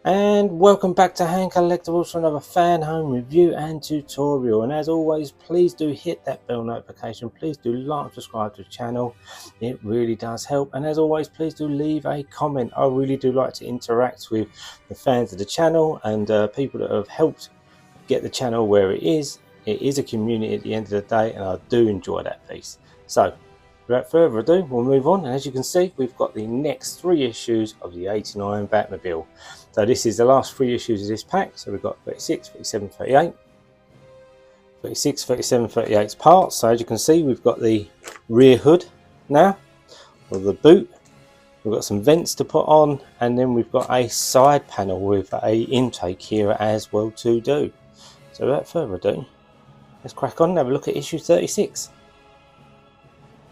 And welcome back to Hand Collectibles for another fan home review and tutorial. And as always, please do hit that bell notification. Please do like and subscribe to the channel. It really does help. And as always, please do leave a comment. I really do like to interact with the fans of the channel and people that have helped get the channel where it is. It is a community at the end of the day, and I do enjoy that piece. So without further ado, we'll move on. And as you can see, we've got the next 3 issues of the '89 Batmobile. So this is the last 3 issues of this pack. So we've got 36, 37, 38. 36, 37, 38 parts. So as you can see, we've got the rear hood now, or the boot. We've got some vents to put on, and then we've got a side panel with a intake here as well to do. So without further ado, let's crack on and have a look at issue 36.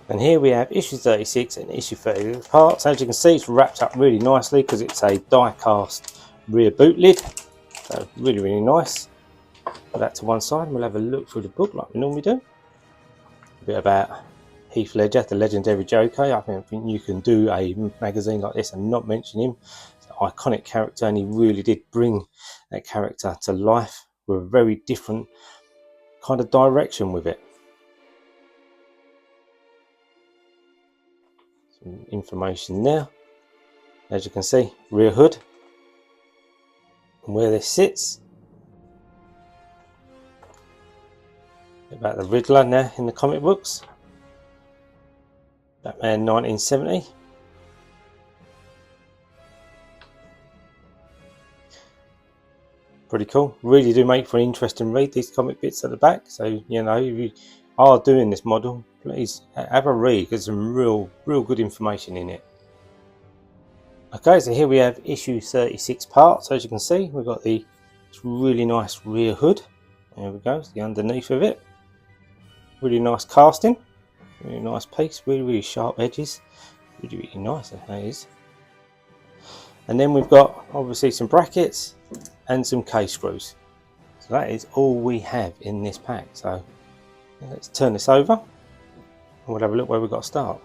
And here we have issue 36 and issue 30 parts. As you can see, it's wrapped up really nicely because it's a die cast rear boot lid. So really nice. Put that to one side and we'll have a look through the book like we normally do. A bit about Heath Ledger, the legendary Joker. I don't think you can do a magazine like this and not mention him. It's an iconic character, and he really did bring that character to life with a very different kind of direction with it. Some information there. As you can see, rear hood and where this sits. About the Riddler now in the comic books. Batman 1970. Pretty cool. Really do make for an interesting read, these comic bits at the back. So, you know, if you are doing this model, please have a read. There's some real good information in it. Okay, so here we have issue 36 parts. As you can see, we've got the really nice rear hood. There we go, it's the underneath of it. Really nice casting. Really nice piece, really sharp edges. Really nice, that is. And then we've got obviously some brackets and some case screws. So that is all we have in this pack. So let's turn this over and we'll have a look where we've got to start.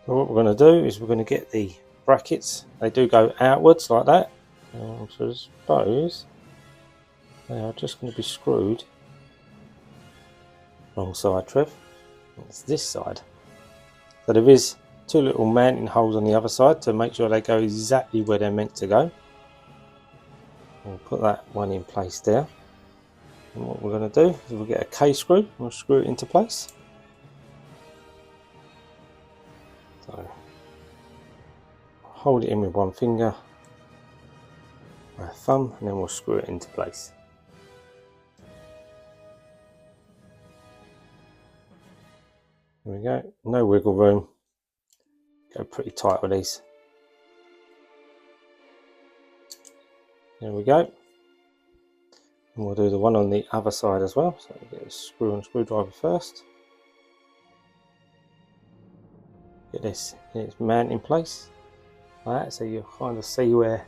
So what we're going to do is we're going to get the brackets. They do go outwards like that. So I suppose they are just going to be screwed. Wrong side, Trev. It's this side. So there is 2 little mounting holes on the other side to make sure they go exactly where they're meant to go. We'll put that one in place there. And what we're going to do is we'll get a K screw and we'll screw it into place. So hold it in with one finger, my thumb, and then we'll screw it into place. There we go, no wiggle room. Go pretty tight with these. There we go. And we'll do the one on the other side as well. So we'll get a screw and screwdriver first. Get this mount in place like that, so you'll kind of see where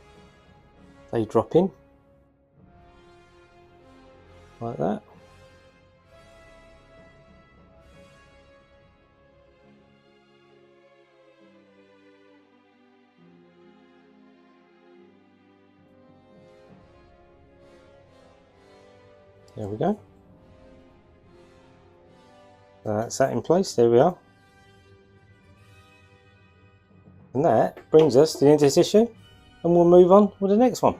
they drop in. Like that. There we go. So that's that in place, there we are. And that brings us to the end of this issue, and we'll move on with the next one.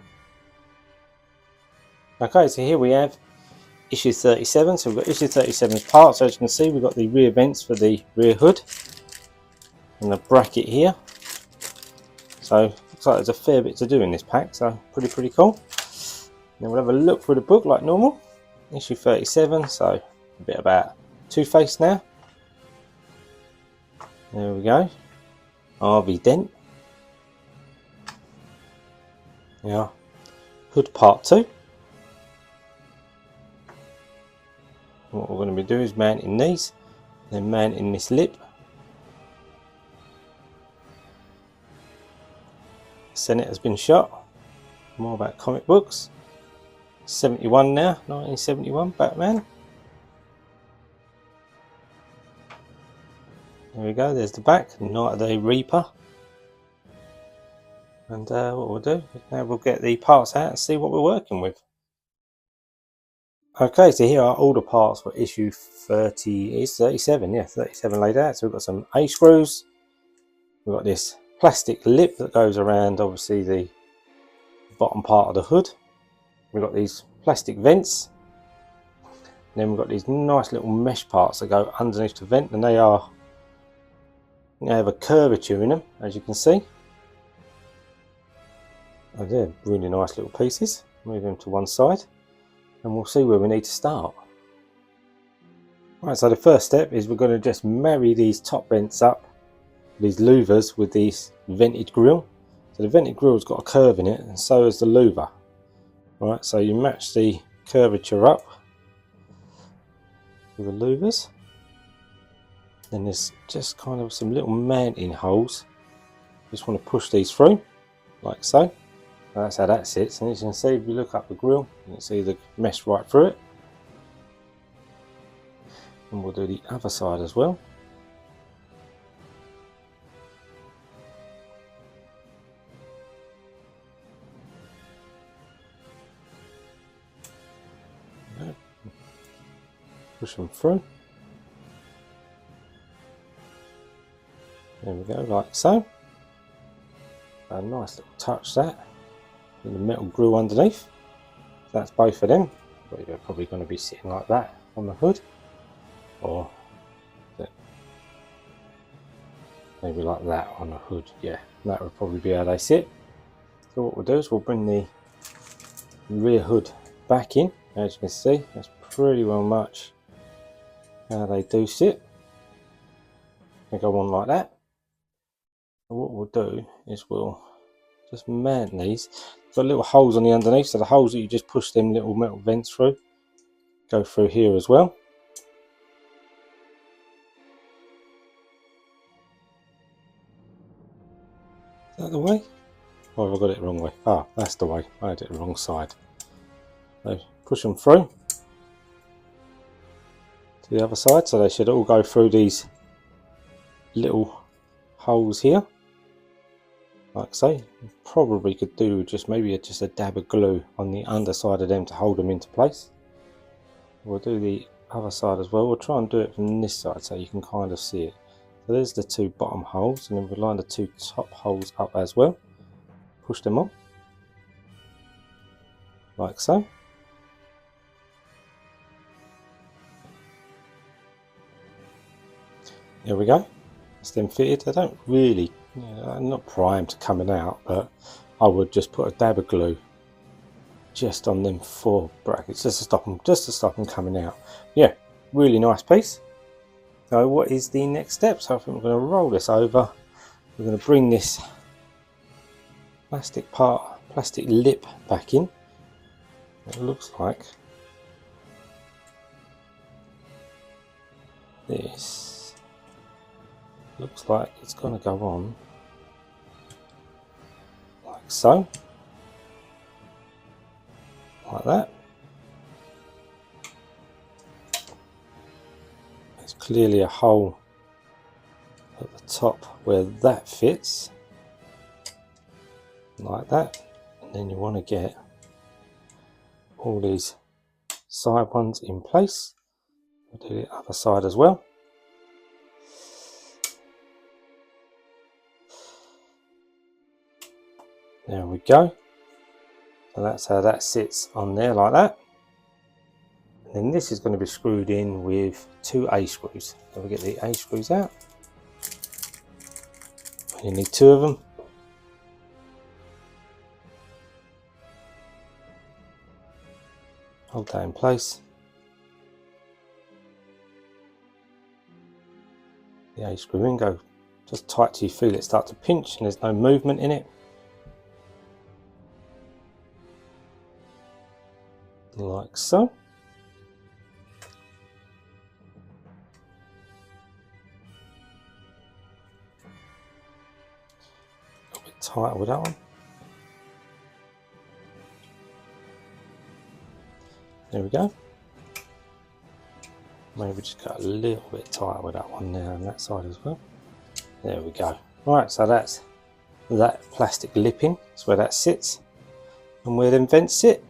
Okay, so here we have issue 37. So we've got issue 37's parts. So as you can see, we've got the rear vents for the rear hood and the bracket here. So looks like there's a fair bit to do in this pack, so pretty cool. Then we'll have a look through the book like normal. Issue 37, so a bit about Two-Face now. There we go. RV dent. Yeah. Hood part 2. What we're going to be doing is mounting these, then mounting this lip. Senate has been shot. More about comic books. 71 now, 1971 Batman. There we go, there's the back, Night of the Reaper. And what we'll do, now we'll get the parts out and see what we're working with. Okay, so here are all the parts for issue 30, it's 37, yeah, 37 laid out. So we've got some A screws, we've got this plastic lip that goes around obviously the bottom part of the hood. We've got these plastic vents, and then we've got these nice little mesh parts that go underneath the vent, and they have a curvature in them, as you can see. Oh, they're really nice little pieces. Move them to one side, and we'll see where we need to start. Right, so the first step is we're going to just marry these top vents up, these louvers, with this vented grille. So the vented grille's got a curve in it, and so has the louver. Right, so you match the curvature up with the louvers. Then there's just kind of some little mounting holes. Just want to push these through, like so. That's how that sits, and as you can see, if you look up the grille, you can see the mesh right through it. And we'll do the other side as well. Push them through. There we go, like so. A nice little touch that. And the metal grille underneath. That's both of them. But they're probably going to be sitting like that on the hood. Or maybe like that on the hood. Yeah, that would probably be how they sit. So what we'll do is we'll bring the rear hood back in. As you can see, that's pretty well much how they do sit. They go on like that. And what we'll do is we'll just mount these. Got little holes on the underneath, so the holes that you just push them little metal vents through go through here as well. Is that the way? Oh, have I got it the wrong way? Ah, that's the way. I had it the wrong side. So push them through to the other side, so they should all go through these little holes here, like so. You probably could do just maybe just a dab of glue on the underside of them to hold them into place. We'll do the other side as well. We'll try and do it from this side so you can kind of see it. So there's the two bottom holes, and then we'll line the two top holes up as well. Push them on, like so. There we go. It's then fitted. They don't really, not primed coming out, but I would just put a dab of glue just on them 4 brackets, just to stop them coming out. Yeah, really nice piece. So what is the next step? So I think we're going to roll this over. We're going to bring this plastic lip back in. It looks like this. Looks like it's going to go on like so. Like that. There's clearly a hole at the top where that fits, like that, and then you want to get all these side ones in place. We'll do the other side as well. There we go. So that's how that sits on there, like that. And then this is going to be screwed in with 2 A screws. So we get the A screws out. You need 2 of them. Hold that in place. The A screw in, go just tight till you feel it start to pinch and there's no movement in it. Like so. A bit tighter with that one. There we go. Maybe just got a little bit tighter with that one there on that side as well. There we go. Right, so that's that plastic lipping. That's where that sits and where them vents sit.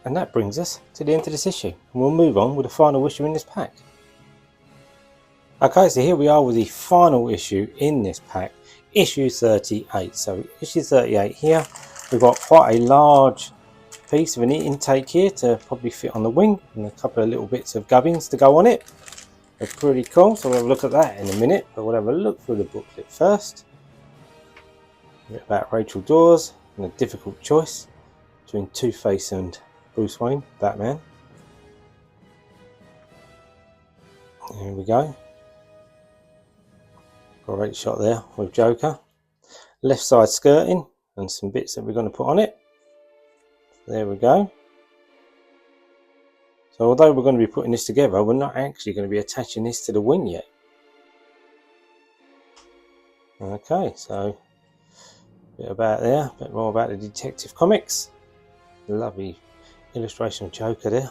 And that brings us to the end of this issue. And we'll move on with the final issue in this pack. Okay, so here we are with the final issue in this pack, issue 38. So issue 38 here, we've got quite a large piece of an intake here to probably fit on the wing, and a couple of little bits of gubbins to go on it. They're pretty cool, so we'll have a look at that in a minute, but we'll have a look through the booklet first. A bit about Rachel Dawes and a difficult choice between Two-Face and Bruce Wayne, Batman. Here we go. Great shot there with Joker. Left side skirting and some bits that we're going to put on it. There we go. So although we're going to be putting this together, we're not actually going to be attaching this to the wing yet. Okay, so a bit about there, a bit more about the Detective Comics. Lovely illustration of Joker there.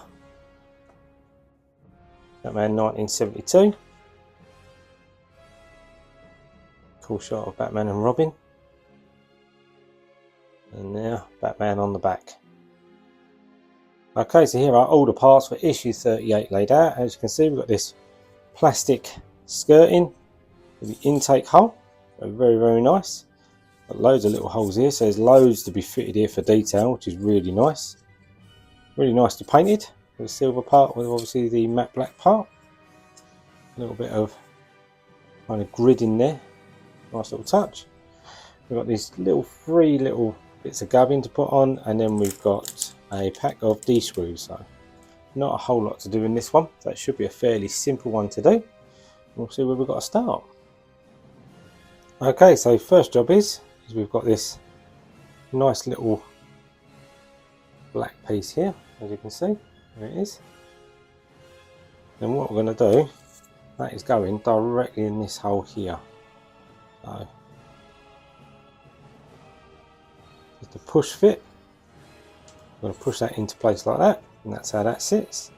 Batman 1972. Cool shot of Batman and Robin. And now Batman on the back. Okay, so here are all the parts for issue 38 laid out. As you can see, we've got this plastic skirting with the intake hole. Very, very nice. Got loads of little holes here, so there's loads to be fitted here for detail, which is really nice. Really nicely painted. With the silver part with obviously the matte black part. A little bit of kind of grid in there. Nice little touch. We've got these three little bits of gubbin to put on, and then we've got a pack of D-screws. So not a whole lot to do in this one. That should be a fairly simple one to do. We'll see where we've got to start. Okay, so first job is we've got this nice little black piece here, as you can see. There it is. And what we're going to do, that is going directly in this hole here. So just a push fit. I'm going to push that into place like that, and that's how that sits.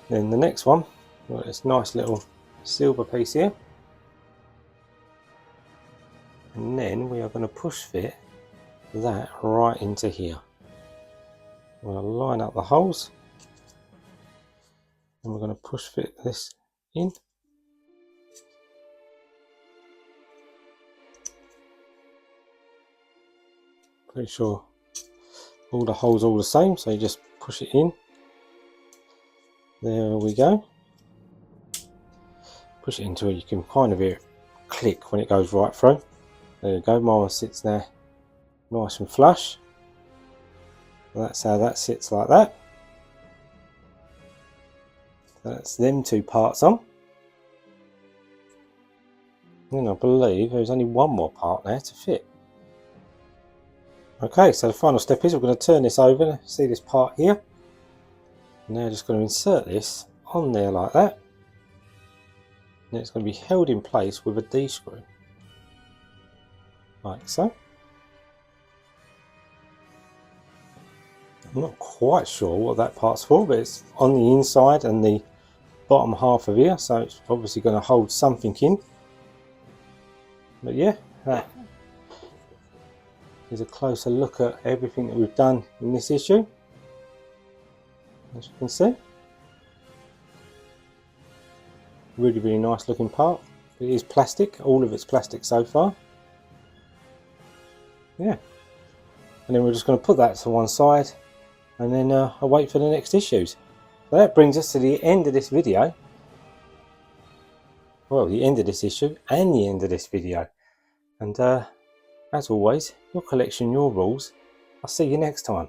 Then the next one, we've got this nice little silver piece here, and then we are going to push fit that right into here. We're going to line up the holes, and we're going to push fit this in. Pretty sure all the holes are all the same, so you just push it in. There we go. Push it into it, you can kind of hear it click when it goes right through. There you go, mine sits there nice and flush. That's how that sits, like that. That's them two parts on. And I believe there's only one more part there to fit. Okay, so the final step is we're going to turn this over. See this part here? Now just going to insert this on there like that. And it's going to be held in place with a D-screw. Like so. I'm not quite sure what that part's for, but it's on the inside and the bottom half of here, so it's obviously going to hold something in. But yeah, that is a closer look at everything that we've done in this issue. As you can see, really, really nice looking part. It is plastic, all of it's plastic so far. Yeah, and then we're just going to put that to one side, and then I'll wait for the next issues. So that brings us to the end of this video. Well, the end of this issue and the end of this video. And as always, your collection, your rules. I'll see you next time.